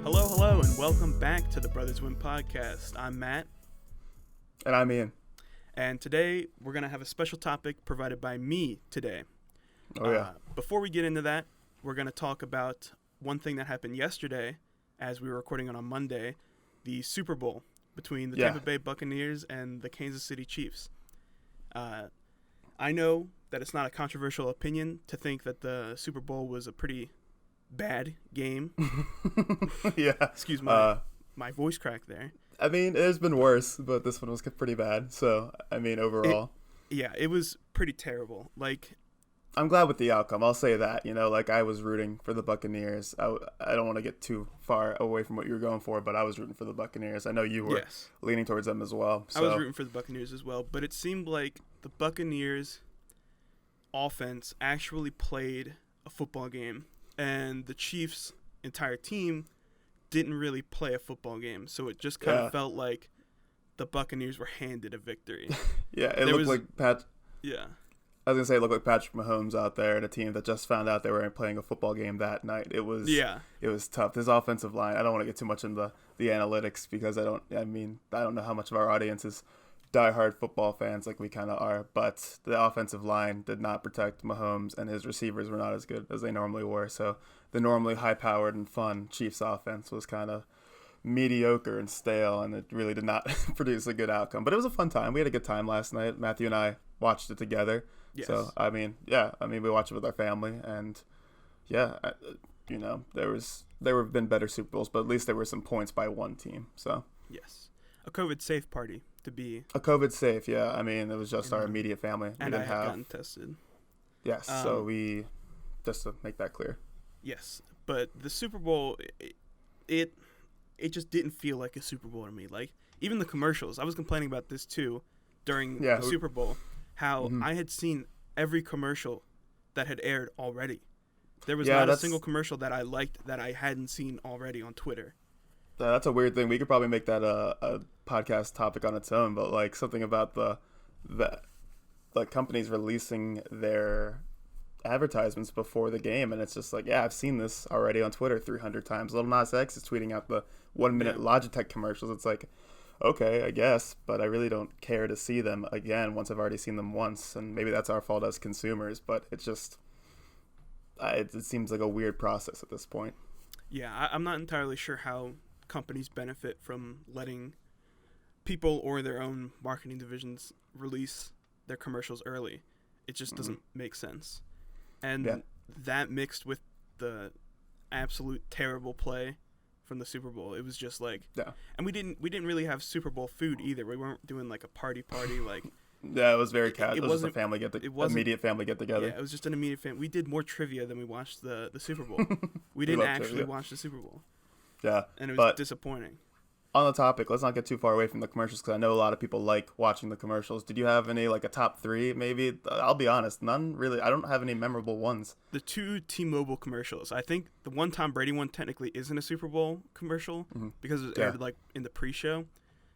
Hello, and welcome back to the Brothers Win podcast. I'm Matt. And I'm Ian. And today we're going to have a special topic provided by me today. Oh, yeah. Before we get into that, we're going to talk about one thing that happened yesterday as we were recording on Monday, the Super Bowl between the Tampa Bay Buccaneers and the Kansas City Chiefs. I know that it's not a controversial opinion to think that the Super Bowl was a pretty bad game. Yeah. Excuse my voice crack there. I mean, it has been worse, but this one was pretty bad. So, I mean, overall. It was pretty terrible. I'm glad with the outcome. I'll say that. I was rooting for the Buccaneers. I don't want to get too far away from what you were going for, but I was rooting for the Buccaneers. I know you were leaning towards them as well. So. I was rooting for the Buccaneers as well, but it seemed like the Buccaneers offense actually played a football game, and the Chiefs' entire team didn't really play a football game. So it just kind of felt like the Buccaneers were handed a victory. It looked like Pat. Yeah. I was going to say it looked like Patrick Mahomes out there and a team that just found out they were playing a football game that night. It was tough. This offensive line, I don't want to get too much into the analytics because I don't know how much of our audience is diehard football fans like we kind of are, but the offensive line did not protect Mahomes, and his receivers were not as good as they normally were. So the normally high-powered and fun Chiefs offense was kind of mediocre and stale, and it really did not produce a good outcome. But it was a fun time. We had a good time last night. Matthew and I watched it together. Yes. So, we watched it with our family, and there have been better Super Bowls, but at least there were some points by one team. So yes, a COVID-safe party to be. A COVID-safe, yeah. I mean, it was just our immediate family. And I had gotten tested. Yes, so we, just to make that clear. Yes, but the Super Bowl, it just didn't feel like a Super Bowl to me. Like, even the commercials, I was complaining about this too during the Super Bowl, how I had seen every commercial that had aired already. There was not a single commercial that I liked that I hadn't seen already on Twitter. That's a weird thing. We could probably make that a podcast topic on its own, but like something about the companies releasing their advertisements before the game, and it's just like, I've seen this already on Twitter 300 times. Lil Nas X is tweeting out the 1-minute Logitech commercials. It's like, okay, I guess, but I really don't care to see them again once I've already seen them once, and maybe that's our fault as consumers, but it's just it seems like a weird process at this point. Yeah, I'm not entirely sure how companies benefit from letting people or their own marketing divisions release their commercials early. It just doesn't make sense. And that mixed with the absolute terrible play from the Super Bowl, it was just like, and we didn't really have Super Bowl food either. We weren't doing like a party like. Yeah, it was very casual. It was just a family immediate family get together. Yeah, it was just an immediate family. We did more trivia than we watched the Super Bowl. We didn't actually watch the Super Bowl. Yeah, and it was disappointing. On the topic, let's not get too far away from the commercials because I know a lot of people like watching the commercials. Did you have any, like a top three maybe? I'll be honest, none really. I don't have any memorable ones. The two T-Mobile commercials. I think the one Tom Brady one technically isn't a Super Bowl commercial because it was aired like in the pre-show.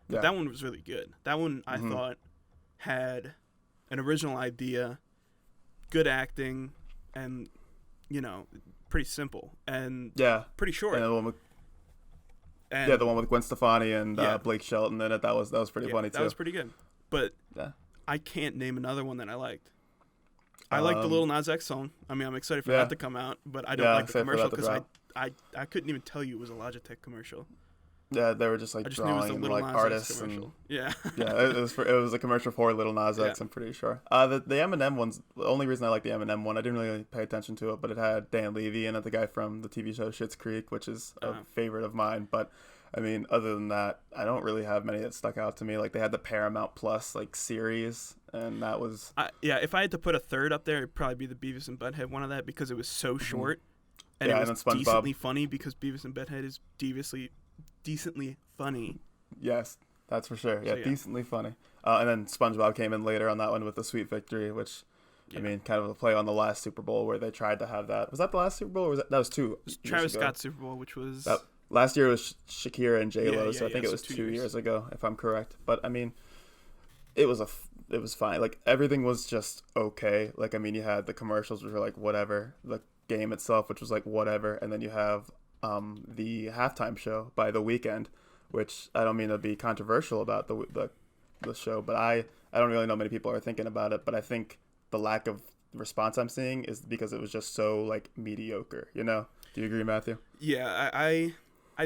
But that one was really good. That one I thought had an original idea, good acting, and pretty simple and pretty short. And the one with Gwen Stefani and Blake Shelton in it. That was pretty funny too. That was pretty good. But I can't name another one that I liked. I like the Lil Nas X song. I mean, I'm excited for that to come out, but I don't like the commercial because I couldn't even tell you it was a Logitech commercial. Yeah, they were just like drawing and like artists and it was a commercial for Lil Nas X. I'm pretty sure. The Eminem one's the only reason I like the Eminem one. I didn't really pay attention to it, but it had Dan Levy in it, the guy from the TV show Schitt's Creek, which is a favorite of mine. But I mean, other than that, I don't really have many that stuck out to me. Like they had the Paramount Plus like series, and that was if I had to put a third up there, it'd probably be the Beavis and Butthead one of that because it was so short, and it was decently funny because Beavis and Butthead is decently funny. Yes, that's for sure. Yeah, decently funny. And then SpongeBob came in later on that one with the Sweet Victory, which I mean, kind of a play on the last Super Bowl where they tried to have that. Was that the last Super Bowl? Or that was two? Travis Scott's Super Bowl, which was last year was Shakira and J-Lo, so I think it was 2 years ago, if I'm correct. But I mean, it was fine. Like everything was just okay. Like I mean, you had the commercials which were like whatever, the game itself which was like whatever, and then you have the halftime show by The Weeknd, which I don't mean to be controversial about the show, but I don't really know many people are thinking about it, but I think the lack of response I'm seeing is because it was just so like mediocre, you know? Do you agree, Matthew? Yeah, I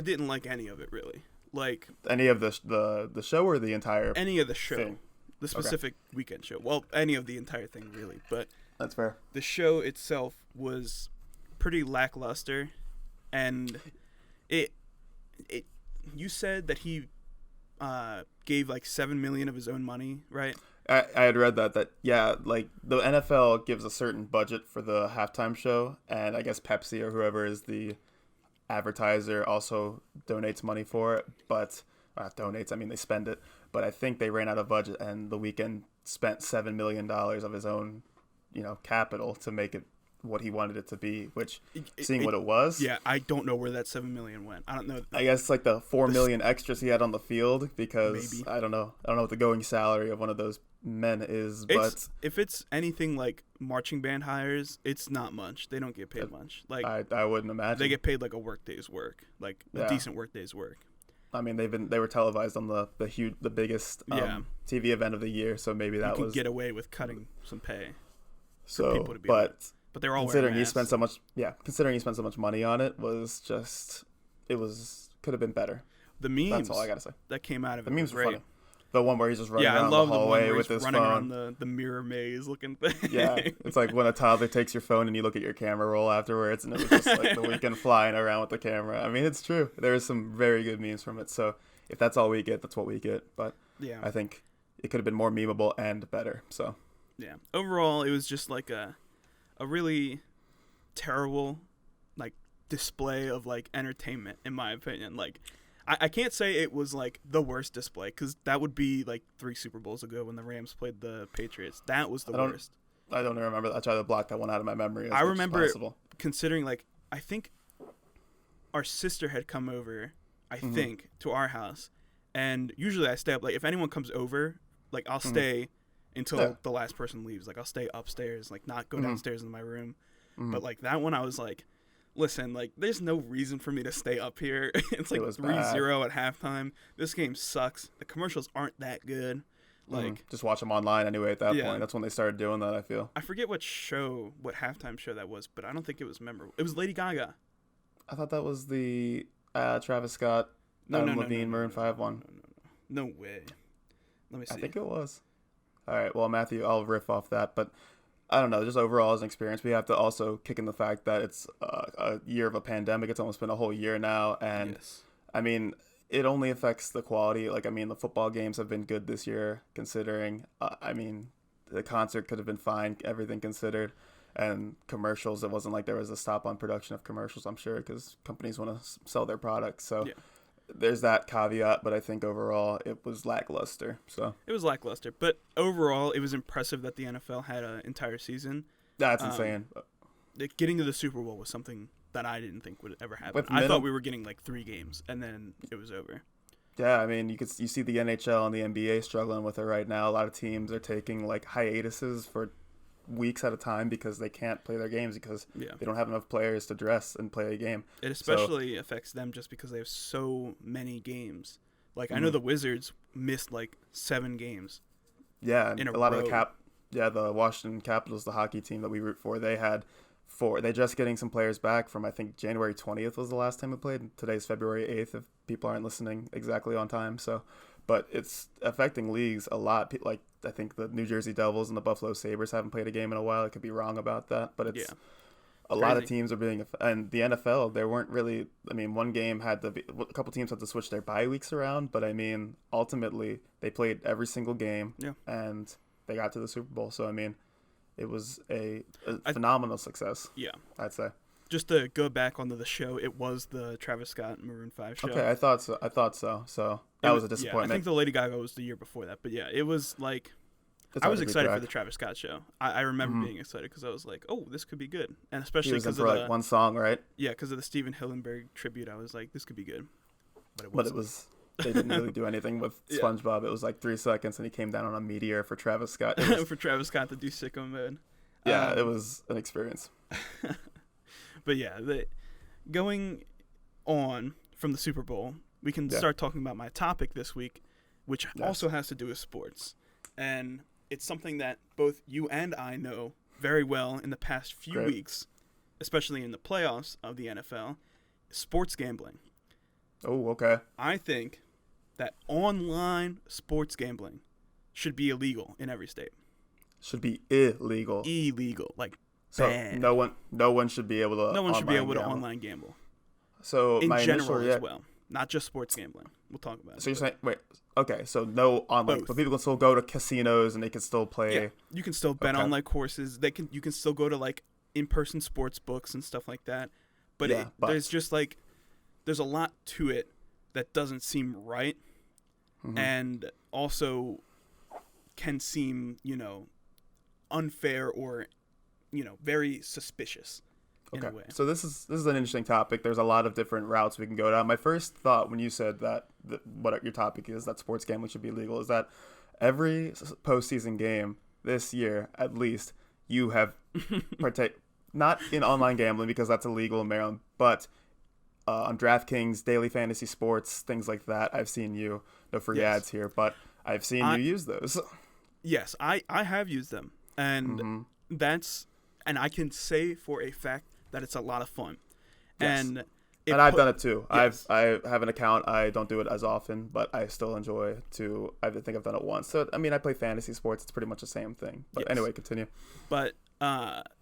didn't like any of it really. Like any of the show or the entire any of the show. Thing? The specific Weeknd show. Well, any of the entire thing really, but that's fair. The show itself was pretty lackluster, and it you said that he gave like $7 million of his own money, right? I had read that yeah, like the NFL gives a certain budget for the halftime show, and I guess Pepsi or whoever is the advertiser also donates money for it, but not donates, I mean they spend it, but I think they ran out of budget, and The Weeknd spent $7 million of his own, you know, capital to make it what he wanted it to be, which seeing what it was. Yeah, I don't know where that $7 million went. I don't know. I guess like the $4 million extras he had on the field, because maybe. I don't know what the going salary of one of those men is, but if it's anything like marching band hires, it's not much. They don't get paid much. Like I wouldn't imagine. They get paid like a workday's work, like a decent workday's work. I mean, they were televised on the biggest TV event of the year, so maybe that was get away with cutting some pay. So, people to be but they're all considering he spent so much money on it, was just could have been better. The memes, that's all I gotta say. That came out of the it memes were funny. The one where he's just running around the hallway with his running phone. around the mirror maze looking thing. Yeah, it's like when a toddler takes your phone and you look at your camera roll afterwards, and it was just like The Weeknd flying around with the camera. I mean, it's true. There is some very good memes from it. So if that's all we get, that's what we get. But yeah, I think it could have been more memeable and better. So yeah, overall, it was just like a really terrible like display of like entertainment, in my opinion. Like I can't say it was like the worst display, because that would be like 3 Super Bowls ago when the Rams played the Patriots. That was the worst. I don't remember. I tried to block that one out of my memory. I remember it, considering like I think our sister had come over, I think, to our house, and usually I stay up. Like if anyone comes over, like I'll stay until the last person leaves. Like I'll stay upstairs, like not go downstairs into my room. But like that one, I was like, listen, like there's no reason for me to stay up here. It's like 3-0 at halftime. This game sucks. The commercials aren't that good. Like just watch them online anyway at that point. That's when they started doing that, I feel. I forget what halftime show that was, but I don't think it was memorable. It was Lady Gaga. I thought that was the Travis Scott, Adam Levine, Maroon 5 one. No way. Let me see. I think it was. All right, well, Matthew, I'll riff off that, but I don't know, just overall as an experience, we have to also kick in the fact that it's a year of a pandemic. It's almost been a whole year now, and I mean, it only affects the quality. Like, I mean, the football games have been good this year, considering, I mean, the concert could have been fine, everything considered, and commercials, it wasn't like there was a stop on production of commercials, I'm sure, because companies want to sell their products, so there's that caveat, but I think overall it was lackluster. So it was lackluster, but overall it was impressive that the NFL had an entire season. That's insane. Getting to the Super Bowl was something that I didn't think would ever happen. I thought we were getting like 3 games, and then it was over. Yeah, I mean, you see the NHL and the NBA struggling with it right now. A lot of teams are taking like hiatuses for weeks at a time because they can't play their games because they don't have enough players to dress and play a game. It especially affects them just because they have so many games. Like I know the Wizards missed like 7 games. Yeah, and a lot of the Washington Capitals, the hockey team that we root for, they had 4. They're just getting some players back from, I think, January 20th was the last time we played. Today's February 8th if people aren't listening exactly on time. So, but it's affecting leagues a lot. Like I think the New Jersey Devils and the Buffalo Sabres haven't played a game in a while. I could be wrong about that, but it's a lot of teams are being, and the NFL, there weren't really, I mean, one game had a couple teams had to switch their bye weeks around, but I mean, ultimately they played every single game and they got to the Super Bowl. So, I mean, it was a phenomenal success. Yeah. I'd say. Just to go back onto the show, it was the Travis Scott and Maroon 5 show. Okay, I thought so. So that was a disappointment. I think the Lady Gaga was the year before that. But yeah, it was like, I was excited for the Travis Scott show. I remember being excited because I was like, oh, this could be good. And especially because of like one song, right? Yeah, because of the Steven Hillenberg tribute, I was like, this could be good. But it was, they didn't really do anything with SpongeBob. It was like 3 seconds and he came down on a meteor for Travis Scott. For Travis Scott to do Sicko Mode. Yeah, it was an experience. But yeah, going on from the Super Bowl, we can start talking about my topic this week, which also has to do with sports. And it's something that both you and I know very well in the past few weeks, especially in the playoffs of the NFL, sports gambling. Oh, okay. I think that online sports gambling should be illegal in every state. Should be illegal. Illegal, like so bad. No one should be able to. No one should be able to online gamble. So in my general initial, as well, not just sports gambling. We'll talk about it. So you're saying okay, so no online, but people can still go to casinos and they can still play. Yeah, you can still bet on like horses. You can still go to like in-person sports books and stuff like that. But there's just like there's a lot to it that doesn't seem right, and also can seem unfair or very suspicious in a way. So this is an interesting topic. There's a lot of different routes we can go down. My first thought when you said that what your topic is, that sports gambling should be legal, is that every postseason game this year, at least, you have not in online gambling because that's illegal in Maryland, but on DraftKings, daily fantasy sports, things like that. I've seen you, no free ads here, but I've seen you use those. Yes, I have used them, and and I can say for a fact that it's a lot of fun. Yes. And I've done it too. Yes. I have an account. I don't do it as often, but I still enjoy to. I think I've done it once. So I mean, I play fantasy sports. It's pretty much the same thing. But anyway, continue. But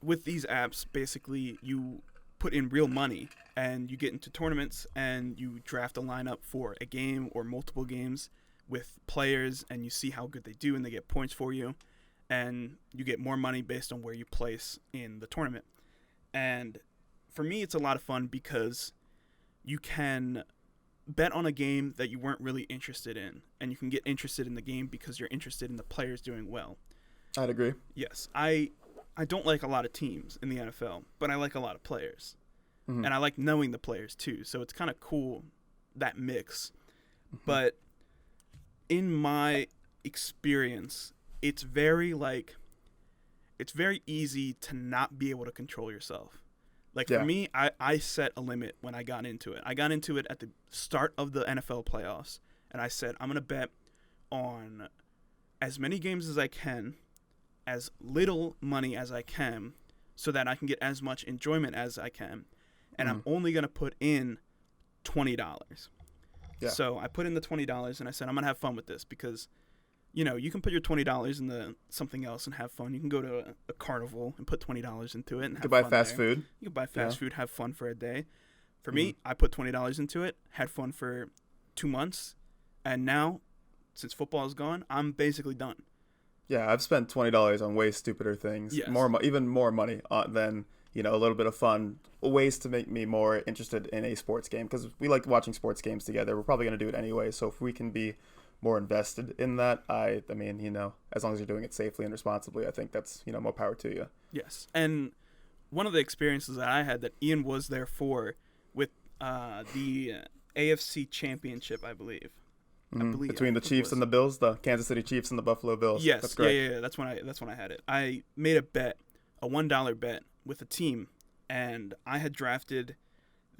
with these apps, basically, you put in real money and you get into tournaments and you draft a lineup for a game or multiple games with players, and you see how good they do, and they get points for you, and you get more money based on where you place in the tournament. And for me, it's a lot of fun because you can bet on a game that you weren't really interested in, and you can get interested in the game because you're interested in the players doing well. I'd agree. Yes, I don't like a lot of teams in the NFL, but I like a lot of players. And I like knowing the players too, so it's kind of cool, that mix. But in my experience, it's very easy to not be able to control yourself. Like for me, I set a limit when I got into it. I got into it at the start of the NFL playoffs, and I said, I'm going to bet on as many games as I can, as little money as I can, so that I can get as much enjoyment as I can. And I'm only going to put in $20. Yeah. So I put in the $20, and I said, I'm going to have fun with this because, you can put your $20 into something else and have fun. You can go to a carnival and put $20 into it and have fun. You can buy fast food. You can buy fast food, have fun for a day. For me, I put $20 into it, had fun for 2 months, and now, since football is gone, I'm basically done. Yeah, I've spent $20 on way stupider things. Yes. Even more money than a little bit of fun, ways to make me more interested in a sports game, because we like watching sports games together. We're probably going to do it anyway, so if we can be more invested in that, I mean, as long as you're doing it safely and responsibly, I think that's, more power to you. Yes, and one of the experiences that I had that Ian was there for with the AFC Championship, I believe. Between the Chiefs and the Bills, the Kansas City Chiefs and the Buffalo Bills. Yes, that's great. Yeah. That's when I had it. I made a $1 bet with a team, and I had drafted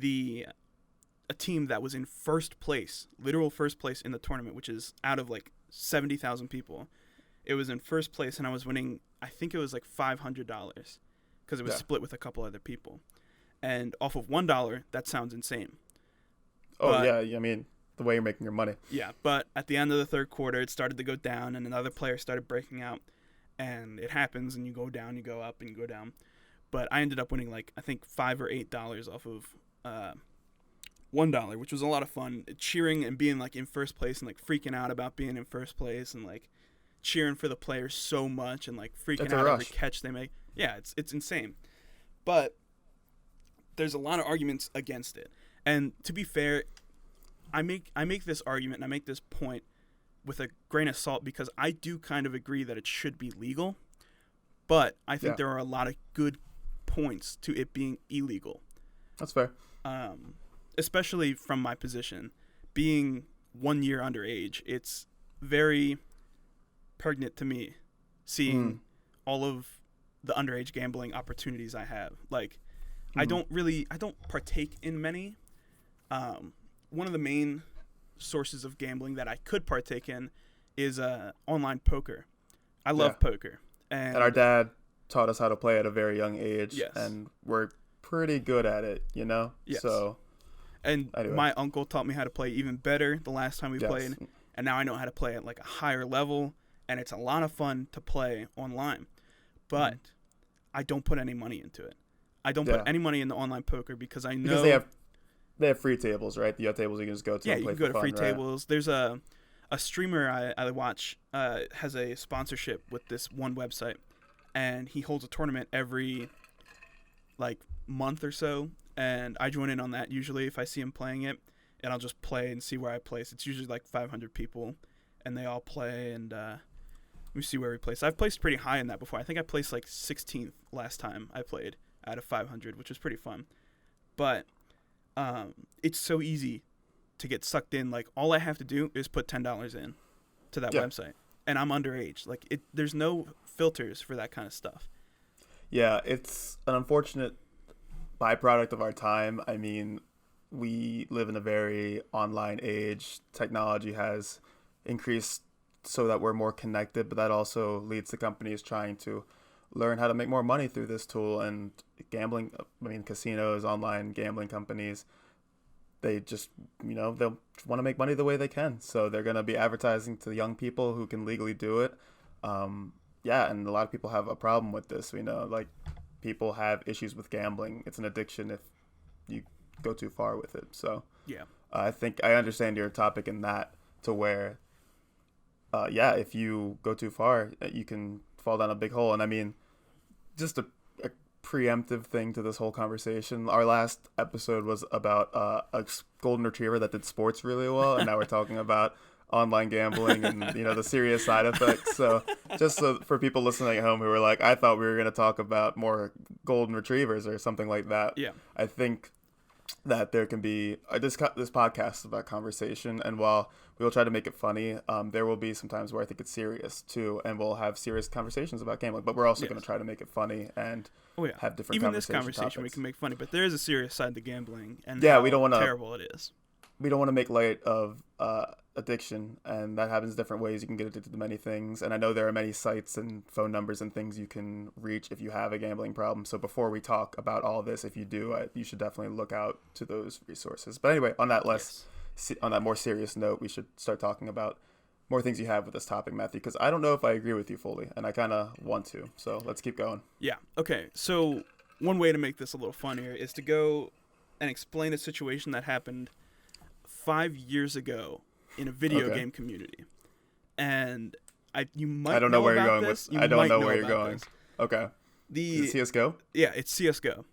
a team that was in first place, literal first place in the tournament, which is out of like 70,000 people. It was in first place, and I was winning, I think it was like $500 because it was split with a couple other people. And off of $1, that sounds insane. I mean, the way you're making your money. Yeah, but at the end of the third quarter, it started to go down, and another player started breaking out, and it happens, and you go down, you go up, and you go down. But I ended up winning like, I think $5 or $8 off of $1, which was a lot of fun, cheering and being like in first place and like freaking out about being in first place and like cheering for the players so much and like freaking out every catch they make. Yeah, it's insane. But there's a lot of arguments against it. And to be fair, I make this argument and I make this point with a grain of salt because I do kind of agree that it should be legal, but I think there are a lot of good points to it being illegal. That's fair. Especially from my position, being 1 year underage, it's very pregnant to me seeing all of the underage gambling opportunities I have. Like, I don't partake in many, one of the main sources of gambling that I could partake in is online poker. I love poker. And our dad taught us how to play at a very young age. Yes. And we're pretty good at it, you know? Yes. So, and anyway. My uncle taught me how to play even better the last time we played. And now I know how to play at like a higher level. And it's a lot of fun to play online. But I don't put any money into it. I don't put any money in the online poker because I know... Because they have free tables, right? You have tables you can just go to and play for fun, you can go to free tables. There's a streamer I watch has a sponsorship with this one website. And he holds a tournament every, like, month or so. And I join in on that usually if I see him playing it. And I'll just play and see where I place. It's usually like 500 people. And they all play and... we see where we place. I've placed pretty high in that before. I think I placed like 16th last time I played out of 500, which was pretty fun. But it's so easy to get sucked in. Like, all I have to do is put $10 in to that website, and I'm underage. Like, there's no filters for that kind of stuff. Yeah, it's an unfortunate byproduct of our time. I mean, we live in a very online age. Technology has increased so that we're more connected, but that also leads to companies trying to learn how to make more money through this tool. And gambling, I mean, casinos, online gambling companies, they just, they'll want to make money the way they can. So they're going to be advertising to young people who can legally do it. And a lot of people have a problem with this. We know, like, people have issues with gambling. It's an addiction if you go too far with it. So yeah, I think I understand your topic in that, to where if you go too far, you can fall down a big hole. And I mean, just a preemptive thing to this whole conversation. Our last episode was about a golden retriever that did sports really well, and now we're talking about online gambling and the serious side effects. So just for people listening at home who are like, I thought we were going to talk about more golden retrievers or something like that. Yeah, I think that there can be this podcast is about conversation, and while we will try to make it funny, there will be some times where I think it's serious too, and we'll have serious conversations about gambling, but we're also going to try to make it funny and have different even this conversation topics. We can make funny, but there is a serious side to gambling, and we don't want to terrible it is. We don't want to make light of addiction, and that happens different ways. You can get addicted to many things, and I know there are many sites and phone numbers and things you can reach if you have a gambling problem. So before we talk about all this, if you do, you should definitely look out to those resources. But anyway, on that on that more serious note, we should start talking about more things you have with this topic, Matthew, because I don't know if I agree with you fully, and I kind of want to. So let's keep going. Yeah. Okay. So one way to make this a little funnier is to go and explain a situation that happened 5 years ago in a video game community. And you might I don't know where you're going this. I don't know where you're going. This. Okay. Is it CSGO? Yeah, it's CSGO.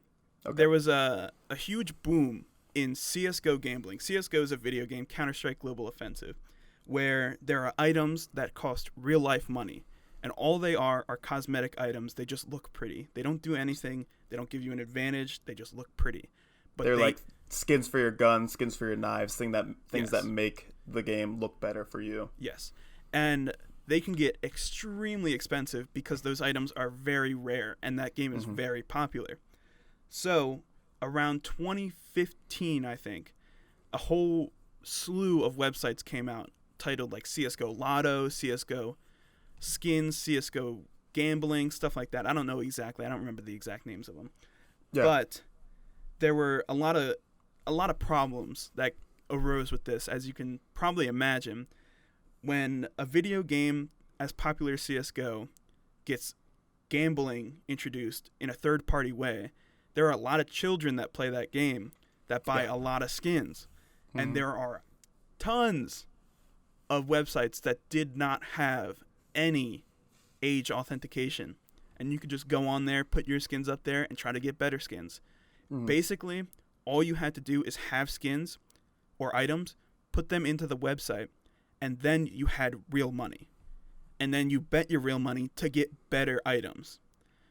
Okay. There was a huge boom in CSGO gambling. CSGO is a video game, Counter-Strike Global Offensive, where there are items that cost real-life money. And all they are cosmetic items. They just look pretty. They don't do anything. They don't give you an advantage. They just look pretty. But they're like skins for your guns, skins for your knives, things that make the game look better for you. Yes. And they can get extremely expensive because those items are very rare and that game is very popular. So around 2015, I think, a whole slew of websites came out titled like CSGO Lotto, CSGO Skins, CSGO Gambling, stuff like that. I don't know exactly. I don't remember the exact names of them. Yeah. But there were a lot of problems that arose with this, as you can probably imagine. When a video game as popular as CSGO gets gambling introduced in a third-party way, there are a lot of children that play that game that buy a lot of skins. And there are tons of websites that did not have any age authentication. And you could just go on there, put your skins up there, and try to get better skins. Basically, all you had to do is have skins or items, put them into the website, and then you had real money. And then you bet your real money to get better items.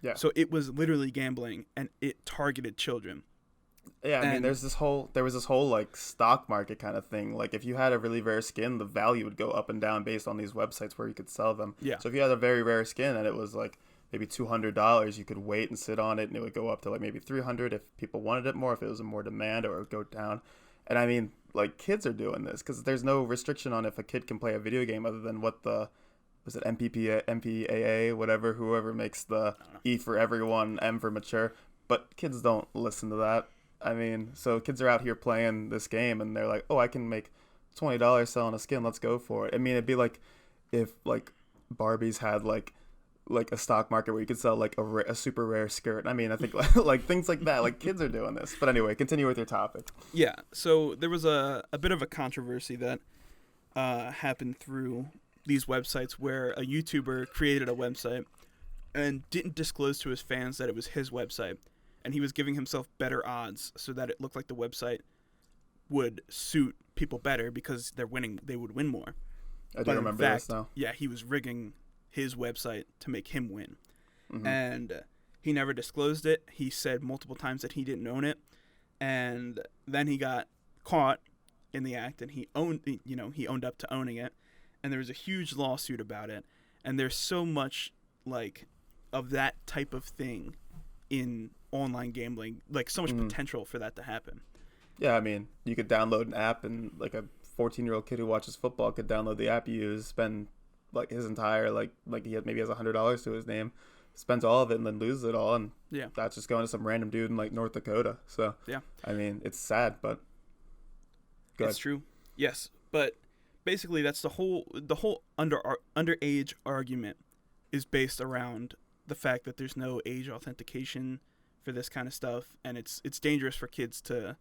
Yeah. So it was literally gambling, and it targeted children. Yeah, I mean, there was this whole like stock market kind of thing. Like if you had a really rare skin, the value would go up and down based on these websites where you could sell them. Yeah. So if you had a very rare skin and it was like maybe $200, you could wait and sit on it, and it would go up to like maybe $300 if people wanted it more, if it was in more demand, or it would go down. And I mean, like, kids are doing this because there's no restriction on if a kid can play a video game other than what the, was it MPAA, whatever, whoever makes the E for everyone, M for mature. But kids don't listen to that. I mean, so kids are out here playing this game and they're like, oh, I can make $20 selling a skin. Let's go for it. I mean, it'd be like if like Barbies had like a stock market where you could sell like a super rare skirt. I mean, I think like things like that. Like, kids are doing this. But anyway, continue with your topic. Yeah. So there was a bit of a controversy that happened through these websites where a YouTuber created a website and didn't disclose to his fans that it was his website, and he was giving himself better odds so that it looked like the website would suit people better because they would win more. I do remember this now. Yeah, he was rigging his website to make him win. Mm-hmm. And he never disclosed it. He said multiple times that he didn't own it, and then he got caught in the act, and he owned up to owning it, and there was a huge lawsuit about it. And there's so much like of that type of thing in online gambling, like so much potential for that to happen. Yeah, I mean, you could download an app, and like a 14-year-old kid who watches football could download the app you use, spend like his entire like he maybe has $100 to his name, spends all of it and then loses it all, and that's just going to some random dude in like North Dakota. So yeah, I mean, it's sad, but it's true. Yes, but basically that's the whole underage argument is based around the fact that there's no age authentication for this kind of stuff, and it's dangerous for kids to,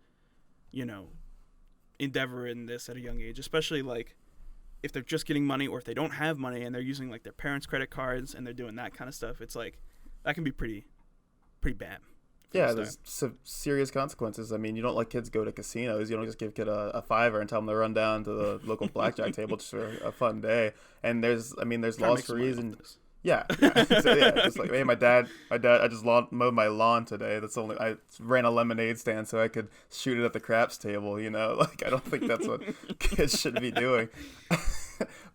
endeavor in this at a young age, especially like if they're just getting money or if they don't have money and they're using like their parents' credit cards and they're doing that kind of stuff. It's like that can be pretty bad. Yeah, there's serious consequences. I mean, you don't let kids go to casinos. You don't just give a kid a $5 and tell them to run down to the local blackjack table just for a fun day. And there's laws for a reason. Yeah. So, yeah, just like, hey, my dad, I just mowed my lawn today. I ran a lemonade stand so I could shoot it at the craps table. Like, I don't think that's what kids should be doing.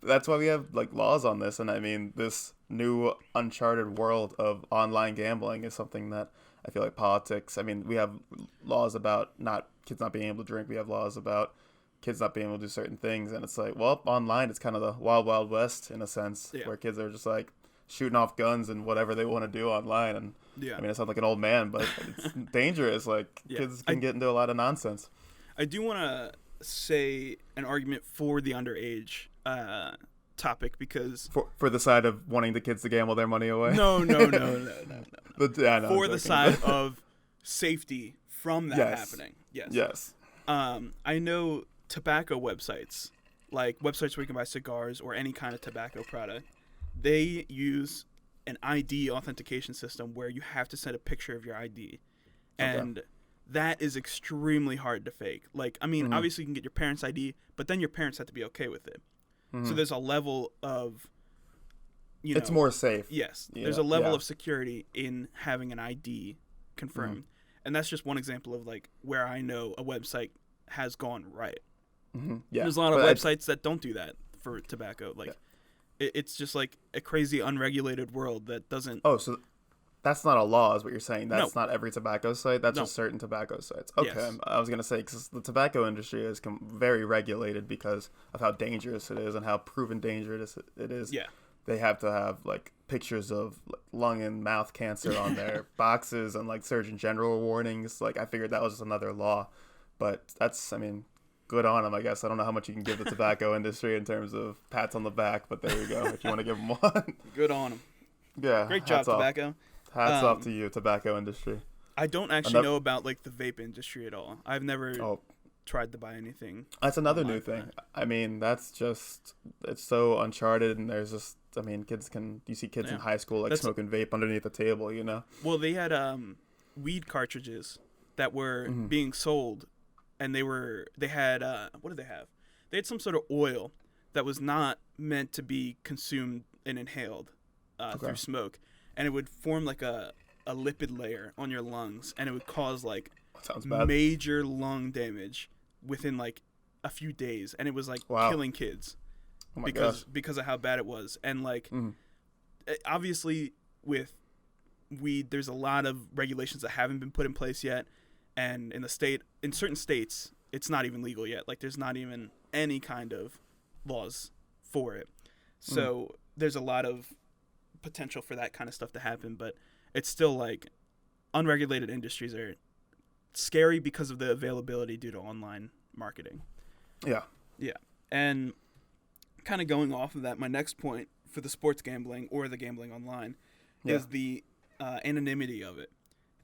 That's why we have like laws on this. And I mean, this new uncharted world of online gambling is something that I feel like politics. I mean, we have laws about kids not being able to drink. We have laws about kids not being able to do certain things. And it's like, well, online, it's kind of the wild, wild west in a sense, where kids are just like shooting off guns and whatever they want to do online. And I mean, I sound like an old man, but it's dangerous. Like, kids can get into a lot of nonsense. I do want to say an argument for the underage topic, because for the side of wanting the kids to gamble their money away. No. But, no, for the side of safety from that happening. Yes. I know tobacco websites, like websites where you can buy cigars or any kind of tobacco product, they use an ID authentication system where you have to send a picture of your ID. And that is extremely hard to fake. Like, I mean, obviously you can get your parents' ID, but then your parents have to be okay with it. So there's a level of, it's more safe. Yes. There's a level of security in having an ID confirmed. And that's just one example of like where I know a website has gone right. Yeah. There's a lot of websites that don't do that for tobacco. Like, it's just like a crazy unregulated world that doesn't. Oh, so that's not a law, is what you're saying? That's not every tobacco site. That's just certain tobacco sites. Okay, yes. I was gonna say, because the tobacco industry is very regulated because of how dangerous it is and how proven dangerous it is. Yeah, they have to have like pictures of lung and mouth cancer on their boxes and like Surgeon General warnings. Like, I figured that was just another law, but that's, I mean, good on them, I guess. I don't know how much you can give the tobacco industry in terms of pats on the back, but there you go. If you want to give them one, good on them. Yeah, great job, tobacco. Hats off to you, tobacco industry. I don't actually know about like the vape industry at all. I've never tried to buy anything. That's another new thing. I mean, that's just, it's so uncharted, and there's just, I mean, you see kids in high school like smoking vape underneath the table, Well, they had weed cartridges that were being sold, and they had what did they have? They had some sort of oil that was not meant to be consumed and inhaled through smoke. And it would form like a lipid layer on your lungs, and it would cause like major lung damage within like a few days, and it was like killing kids because of how bad it was. And like obviously with weed, there's a lot of regulations that haven't been put in place yet, and in certain states it's not even legal yet. Like, there's not even any kind of laws for it. So there's a lot of potential for that kind of stuff to happen, but it's still like unregulated industries are scary because of the availability due to online marketing. Yeah. Yeah. And kind of going off of that, my next point for the sports gambling or the gambling online is the anonymity of it,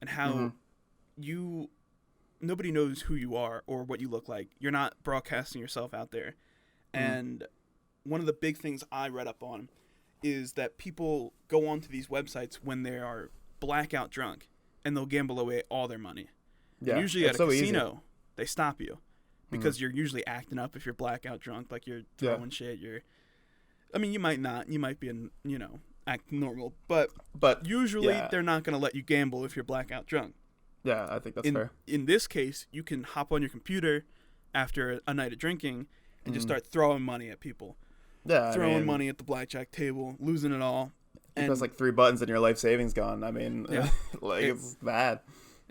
and how nobody knows who you are or what you look like. You're not broadcasting yourself out there. And one of the big things I read up on is that people go onto these websites when they are blackout drunk, and they'll gamble away all their money. Yeah, and usually at a casino, they stop you because you're usually acting up if you're blackout drunk, like you're throwing shit. I mean, you might not. You might be, act normal, but usually they're not going to let you gamble if you're blackout drunk. Yeah, I think that's fair. In this case, you can hop on your computer after a night of drinking and just start throwing money at people. Yeah, throwing money at the blackjack table, losing it all. You press like 3 buttons and your life savings gone. I mean, it's bad.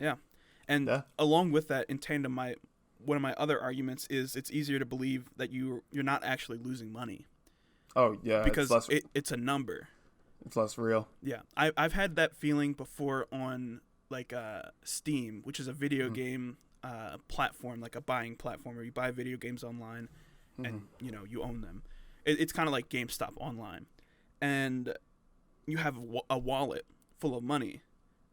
Yeah. And along with that, in tandem, one of my other arguments is it's easier to believe that you're not actually losing money. Oh, yeah. Because it's a number. It's less real. Yeah. I've had that feeling before on like Steam, which is a video game platform, like a buying platform where you buy video games online and, you own them. It's kind of like GameStop online. And you have a wallet full of money,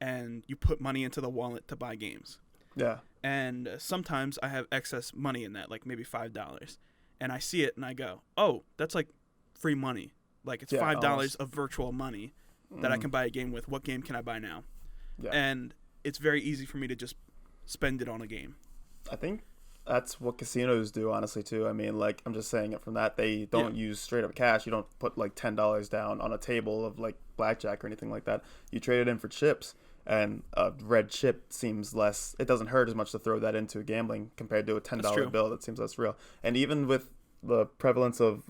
and you put money into the wallet to buy games. Yeah. And sometimes I have excess money in that, like maybe $5. And I see it and I go, oh, that's like free money. Like it's $5 of virtual money that I can buy a game with. What game can I buy now? Yeah. And it's very easy for me to just spend it on a game. I think that's what casinos do, honestly, too. I mean, like, I'm just saying it from that. They don't use straight up cash. You don't put like $10 down on a table of like blackjack or anything like that. You trade it in for chips. And a red chip seems less, it doesn't hurt as much to throw that into gambling compared to a $10 bill that seems less real. And even with the prevalence of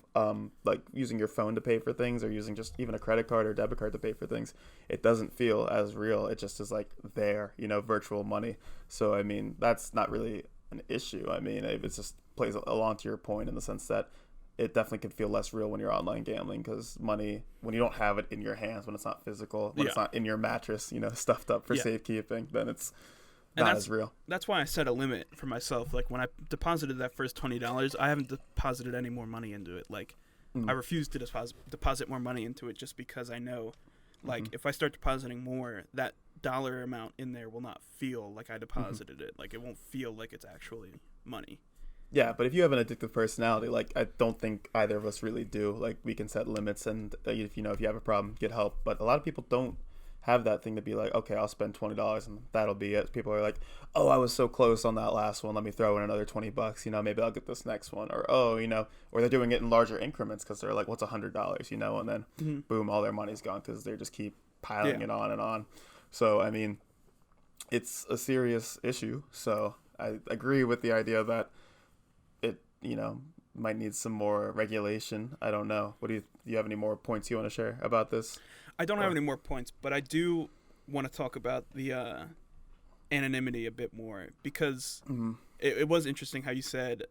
like using your phone to pay for things, or using just even a credit card or debit card to pay for things, it doesn't feel as real. It just is like there, virtual money. So, I mean, that's not really an issue. I mean, it just plays along to your point in the sense that it definitely can feel less real when you're online gambling, because money, when you don't have it in your hands, when it's not physical, when it's not in your mattress, stuffed up for safekeeping, then it's not as real. That's why I set a limit for myself. Like when I deposited that first $20, I haven't deposited any more money into it. Like I refuse to deposit more money into it just because I know, like if I start depositing more, that dollar amount in there will not feel like I deposited it. Like it won't feel like it's actually money. Yeah, but if you have an addictive personality, like I don't think either of us really do. Like we can set limits, and if you have a problem, get help. But a lot of people don't have that thing to be like, okay, I'll spend $20 and that'll be it. People are like, oh, I was so close on that last one. Let me throw in another $20. Maybe I'll get this next one. Or or they're doing it in larger increments because they're like, what's $100? And then boom, all their money's gone because they just keep piling it on and on. So I mean, it's a serious issue. So I agree with the idea that it, might need some more regulation. I don't know. Do you have any more points you want to share about this? I don't have any more points, but I do want to talk about the anonymity a bit more, because it was interesting how you said,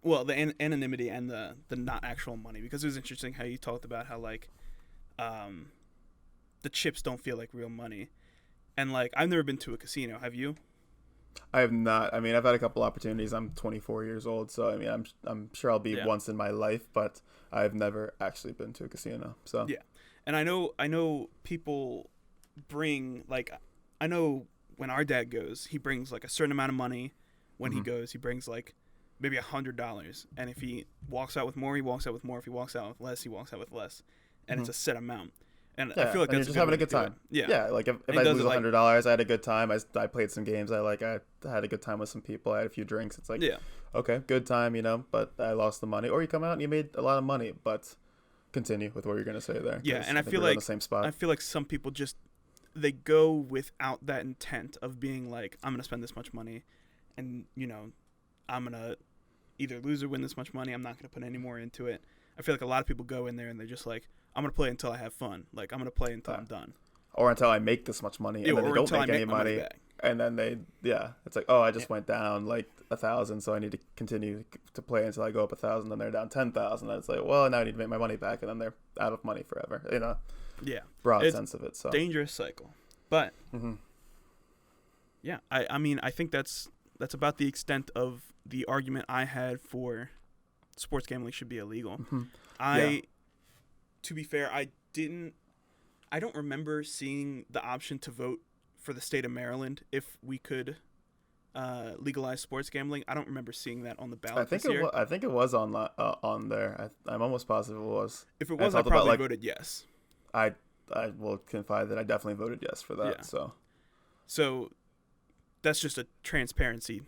well, the anonymity and the not actual money, because it was interesting how you talked about how like the chips don't feel like real money. And like, I've never been to a casino. Have you? I have not. I mean, I've had a couple opportunities. I'm 24 years old, so I mean, I'm sure I'll be once in my life, but I've never actually been to a casino. So yeah, and I know people bring, like, I know when our dad goes, he brings like a certain amount of money. When he goes, he brings like maybe $100, and if he walks out with more, he walks out with more. If he walks out with less, he walks out with less, and it's a set amount. And I feel like that's just having a good time. Yeah, like if I lose $100, I had a good time. I played some games. I had a good time with some people. I had a few drinks. It's like, okay, good time, but I lost the money. Or you come out and you made a lot of money, but continue with what you're gonna say there. Yeah, and I feel like in the same spot. I feel like some people just, they go without that intent of being like, I'm gonna spend this much money, and I'm gonna either lose or win this much money. I'm not gonna put any more into it. I feel like a lot of people go in there and they're just like, I'm going to play until I have fun. Like, I'm going to play until I'm done. Or until I make this much money. And then they don't make any money. and then it's like, oh, I just went down like 1,000, so I need to continue to play until I go up 1,000. Then they're down 10,000. And it's like, well, now I need to make my money back, and then they're out of money forever. Broad sense of it. So dangerous cycle, but yeah, I mean, I think that's about the extent of the argument I had for sports gambling should be illegal. To be fair, I don't remember seeing the option to vote for the state of Maryland if we could legalize sports gambling. I don't remember seeing that on the ballot this year. I think it was on there. I'm almost positive it was. If it was, I probably voted yes. I will confide that I definitely voted yes for that. Yeah. So that's just a transparency,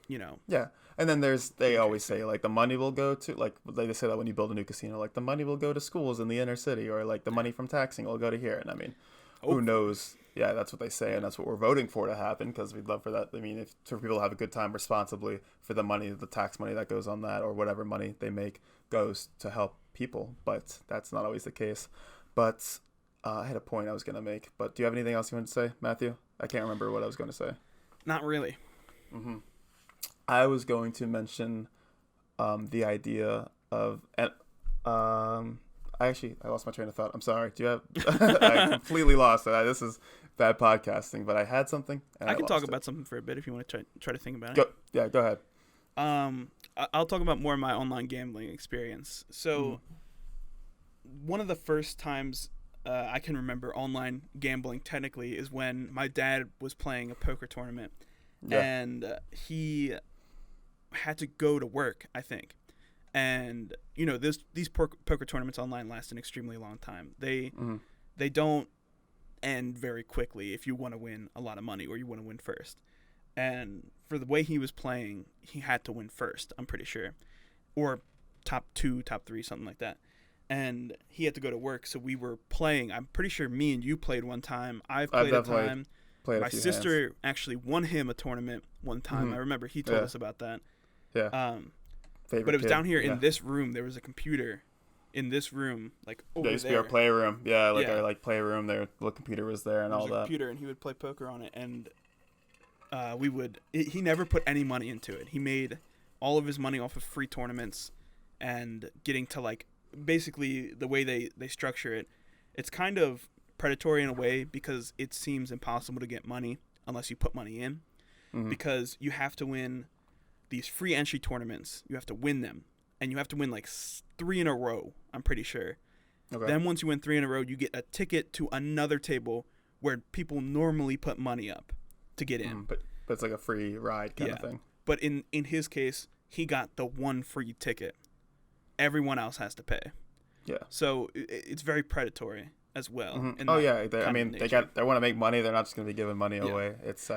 Yeah. And then they always say, like, the money will go to, like, they say that when you build a new casino, like, the money will go to schools in the inner city, or, like, the money from taxing will go to here. And, I mean, who knows? Yeah, that's what they say, and that's what we're voting for to happen, because we'd love for that. I mean, for people to have a good time responsibly, for the money, the tax money that goes on that, or whatever money they make goes to help people. But that's not always the case. But I had a point I was going to make. But do you have anything else you want to say, Matthew? I can't remember what I was going to say. Not really. I was going to mention the idea of I lost my train of thought. I'm sorry. Do you have I completely lost it. This is bad podcasting, but I had something. I can talk about something for a bit if you want to try to think about it. Go ahead. I'll talk about more of my online gambling experience. So one of the first times I can remember online gambling technically is when my dad was playing a poker tournament. Yeah. And he had to go to work, I think. And, these poker tournaments online last an extremely long time. They don't end very quickly if you want to win a lot of money or you want to win first. And for the way he was playing, he had to win first, I'm pretty sure. Or top 2, top 3, something like that. And he had to go to work, so we were playing. I'm pretty sure me and you played one time. I've played a time. My sister actually won him a tournament one time. I remember he told us about that. Yeah. But it was down here in this room. There was a computer in this room, like over there. There used to be our playroom. Yeah, our playroom there. The computer was there and all that. Computer, and he would play poker on it. And he never put any money into it. He made all of his money off of free tournaments and getting to, basically the way they structure it. It's kind of predatory in a way because it seems impossible to get money unless you put money in, because you have to win these free entry tournaments. You have to win them, and you have to win 3 in a row, I'm pretty sure. Okay. Then once you win 3 in a row, you get a ticket to another table where people normally put money up to get in. But it's like a free ride kind of thing. But in his case, he got the one free ticket. Everyone else has to pay. Yeah. So it's very predatory as well. I mean, they want to make money. They're not just going to be giving money away. It's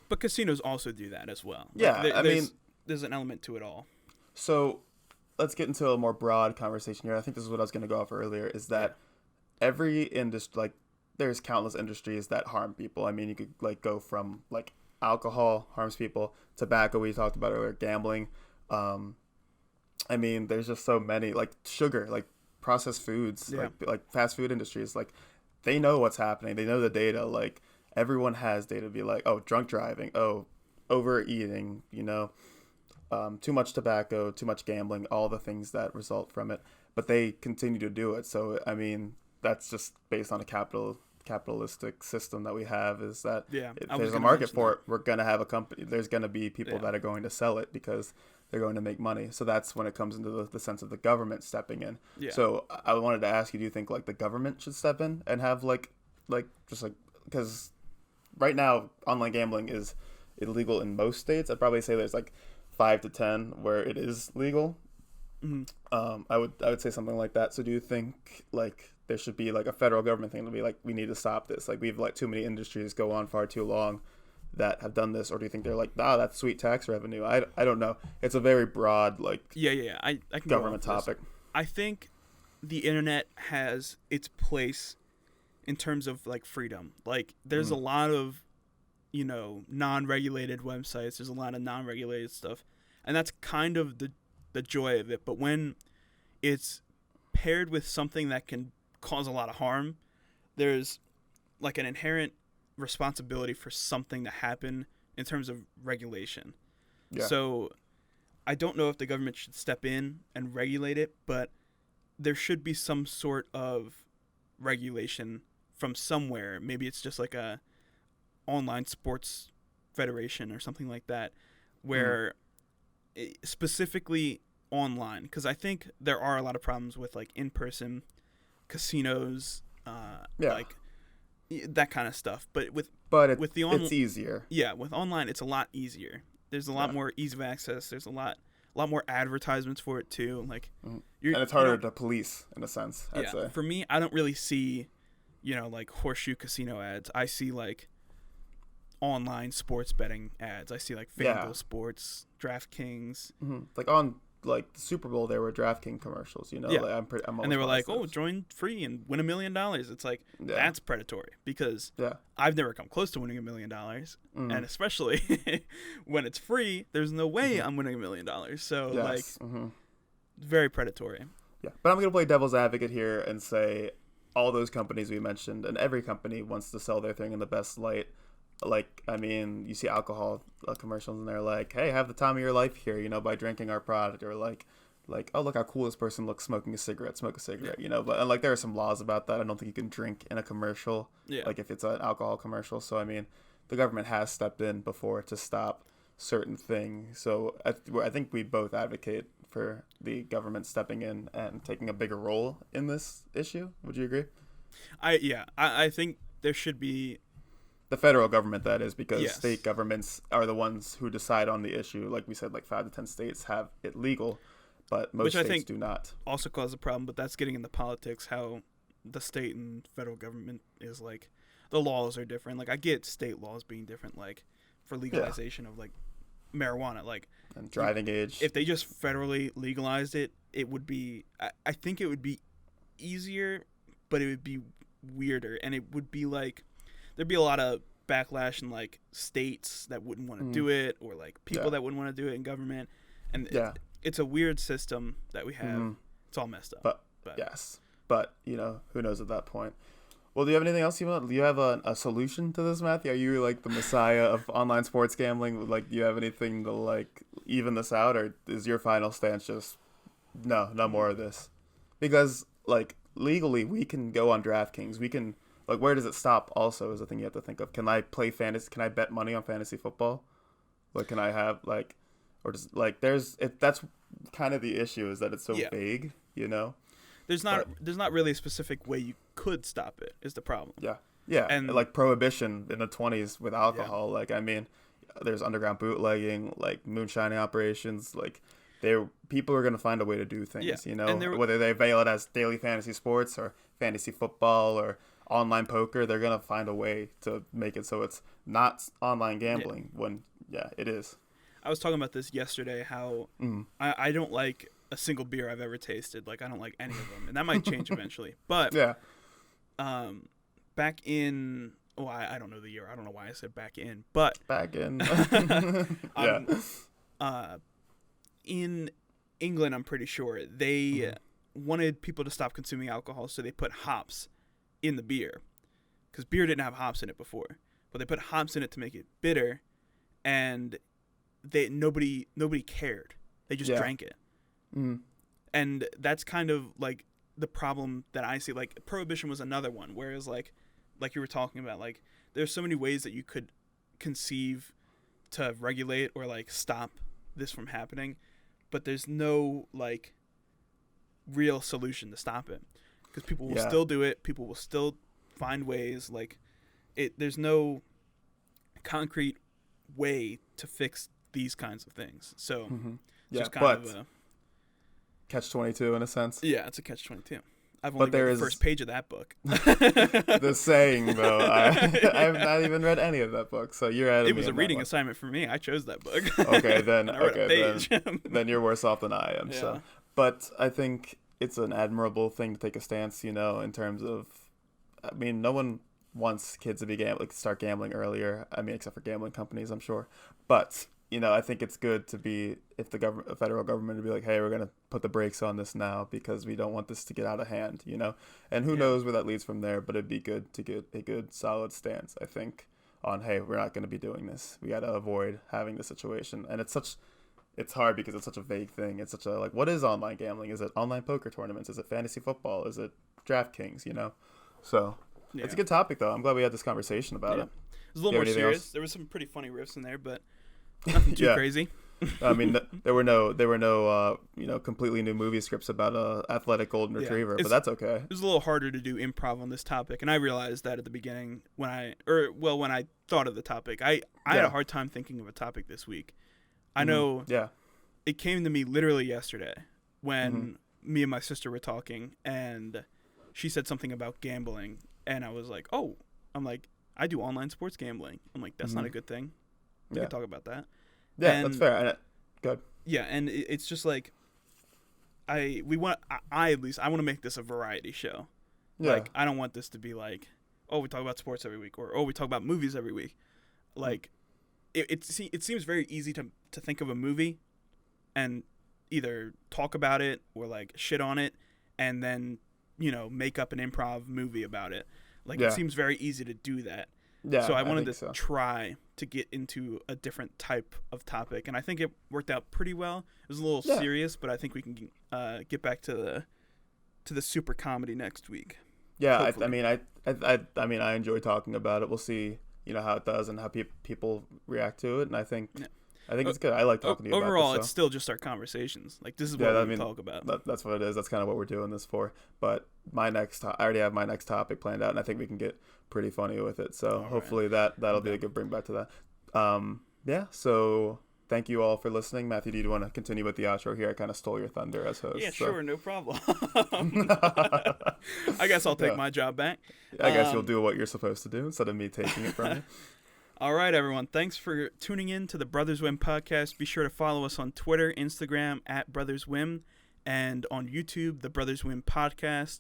but casinos also do that as well. Yeah, there's an element to it all. So let's get into a more broad conversation here. I think this is what I was going to go off earlier, is that every industry, there's countless industries that harm people. I mean, you could go from alcohol harms people, tobacco we talked about earlier, gambling. I mean, there's just so many, sugar, processed foods, like fast food industries, they know what's happening. They know the data. Everyone has data to be drunk driving, overeating, too much tobacco, too much gambling, all the things that result from it. But they continue to do it. So, I mean, that's just based on a capitalistic system that we have, is that if there's a market for it, we're going to have a company. There's going to be people that are going to sell it because they're going to make money. So that's when it comes into the sense of the government stepping in. Yeah. So I wanted to ask you, do you think the government should step in and have because right now online gambling is illegal in most states. I'd probably say there's 5 to 10 where it is legal. I would say something like that. So do you think there should be a federal government thing to be we need to stop this? We've let too many industries go on far too long that have done this, or do you think they're that's sweet tax revenue? I don't know. It's a very broad I can government topic. I think the internet has its place in terms of freedom. There's a lot of non-regulated websites. There's a lot of non-regulated stuff, and that's kind of the joy of it. But when it's paired with something that can cause a lot of harm, there's an inherent responsibility for something to happen in terms of regulation. Yeah. So I don't know if the government should step in and regulate it, but there should be some sort of regulation from somewhere. Maybe it's just like a online sports federation or something like that, where specifically online, because I think there are a lot of problems with like in-person casinos, like that kind of stuff. But with the it's easier. Yeah, with online, it's a lot easier. There's a lot more ease of access. There's a lot more advertisements for it too. Like, and it's harder to police in a sense. I'd say. For me, I don't really see, like Horseshoe Casino ads. I see like online sports betting ads. I see like FanDuel Sports, DraftKings. Like on like the Super Bowl, there were DraftKings commercials. Like, and they were like, "Oh, join free and win $1 million." It's like that's predatory because I've never come close to winning $1 million, and especially when it's free, there's no way I'm winning $1 million. So very predatory. Yeah, but I'm gonna play devil's advocate here and say all those companies we mentioned, and every company wants to sell their thing in the best light. Like, I mean, you see alcohol commercials and they're like, hey, have the time of your life here, by drinking our product, or like, oh, look how cool this person looks smoking a cigarette, smoke a cigarette, but and like there are some laws about that. I don't think you can drink in a commercial, like if it's an alcohol commercial. So, I mean, the government has stepped in before to stop certain things. So I think we both advocate for the government stepping in and taking a bigger role in this issue. Would you agree? I think there should be the federal government, that is, because state governments are the ones who decide on the issue. Like we said, like 5 to 10 states have it legal, but most states do not. Also cause a problem, but that's getting into politics, how the state and federal government is like, the laws are different. Like I get state laws being different, like for legalization of like marijuana, like and driving age. If they just federally legalized it, it would be, I think it would be easier, but it would be weirder, and it would be like, there'd be a lot of backlash in like states that wouldn't want to do it, or like people that wouldn't want to do it in government, and it's a weird system that we have. It's all messed up. But yes, but who knows at that point. Well, do you have anything else you want? Do you have a solution to this, Matthew? Are you like the messiah of online sports gambling? Like, do you have anything to like even this out, or is your final stance just no more of this? Because like legally, we can go on DraftKings. We can. Like, where does it stop also is the thing you have to think of. Can I play fantasy? Can I bet money on fantasy football? Like, can I have, like, or just, like, that's kind of the issue, is that it's so vague, There's not really a specific way you could stop it, is the problem. Yeah, and like prohibition in the 20s with alcohol. Like, I mean, there's underground bootlegging, like moonshining operations, like, people are going to find a way to do things, whether they veil it as daily fantasy sports or fantasy football or online poker. They're going to find a way to make it so it's not online gambling when it is. I was talking about this yesterday, how I don't like a single beer I've ever tasted. Like, I don't like any of them, and that might change eventually. But back in I don't know the year. I don't know why I said back in, but back in in England, I'm pretty sure they wanted people to stop consuming alcohol, so they put hops in the beer, because beer didn't have hops in it before, but they put hops in it to make it bitter, and nobody cared. They just drank it. And that's kind of like the problem that I see. Like, prohibition was another one, whereas like you were talking about, like, there's so many ways that you could conceive to regulate or like stop this from happening, but there's no like real solution to stop it, because people will still do it. People will still find ways. Like, there's no concrete way to fix these kinds of things. So it's just kind of a catch-22 in a sense. Yeah, it's a catch-22. I've only read the first page of that book. The saying, though, I have not even read any of that book, so you're ahead of me. It was a reading assignment for me. I chose that book. Okay, then you're worse off than I am. Yeah. So, but I think it's an admirable thing to take a stance, in terms of, I mean, no one wants kids to be start gambling earlier. I mean, except for gambling companies, I'm sure. But I think it's good to be, if the federal government to be like, hey, we're going to put the brakes on this now because we don't want this to get out of hand, and who knows where that leads from there, but it'd be good to get a good solid stance, I think. on, hey, we're not going to be doing this. We got to avoid having this situation. And it's hard because it's such a vague thing. It's such a, like, what is online gambling? Is it online poker tournaments? Is it fantasy football? Is it DraftKings, you know? So it's a good topic, though. I'm glad we had this conversation about it. It was a little more serious. Else? There was some pretty funny riffs in there, but nothing too crazy. I mean, there were no completely new movie scripts about a athletic golden retriever, but that's okay. It was a little harder to do improv on this topic, and I realized that at the beginning when I thought of the topic. I had a hard time thinking of a topic this week. I know it came to me literally yesterday when me and my sister were talking, and she said something about gambling, and I was like, I do online sports gambling. I'm like, that's not a good thing. We can talk about that. Yeah, that's fair. Good. Yeah, and it's just like I want to make this a variety show. Yeah. Like, I don't want this to be like, oh, we talk about sports every week, or oh, we talk about movies every week. Like, it seems very easy to think of a movie and either talk about it or like shit on it and then, make up an improv movie about it. Like, it seems very easy to do that. Yeah, so I wanted to try to get into a different type of topic, and I think it worked out pretty well. It was a little serious, but I think we can get back to the super comedy next week. Yeah, I mean, I enjoy talking about it. We'll see, how it does and how people react to it, and I think it's good. I like talking to you about it. Overall, it's still just our conversations. Like, this is what we talk about. That's what it is. That's kind of what we're doing this for. But I already have my next topic planned out, and I think we can get pretty funny with it. So hopefully that'll be a good bring back to that. So thank you all for listening. Matthew, do you want to continue with the outro here? I kind of stole your thunder as host. Yeah, sure, no problem. I guess I'll take my job back. I guess you'll do what you're supposed to do instead of me taking it from you. All right, everyone. Thanks for tuning in to the Brothers Whim podcast. Be sure to follow us on Twitter, Instagram @BrothersWhim, and on YouTube, the Brothers Whim podcast.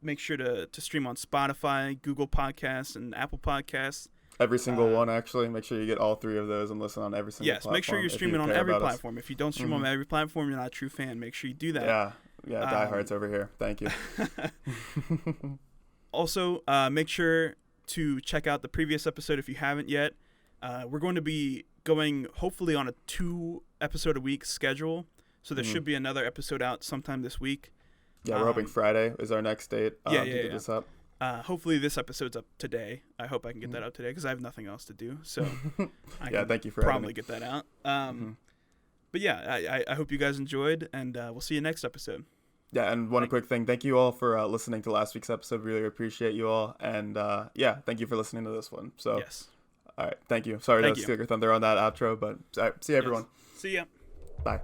Make sure to stream on Spotify, Google Podcasts, and Apple Podcasts. Every single one, actually. Make sure you get all three of those and listen on every single platform. Yes, make sure you're streaming on every platform. If you don't stream on every platform, you're not a true fan. Make sure you do that. Yeah, diehards over here. Thank you. Also, make sure to check out the previous episode if you haven't yet. We're going to be going, hopefully, on a 2-episode-a-week schedule. So there should be another episode out sometime this week. Yeah, we're hoping Friday is our next date to get this up. Hopefully this episode's up today. I hope I can get that out today because I have nothing else to do. So thank you for probably get that out. But yeah, I hope you guys enjoyed, and we'll see you next episode. Yeah, and one quick thing. Thank you all for listening to last week's episode. Really appreciate you all. And thank you for listening to this one. So, yes. All right, thank you. Sorry to steal your thunder on that outro, but see you, everyone. Yes. See ya. Bye.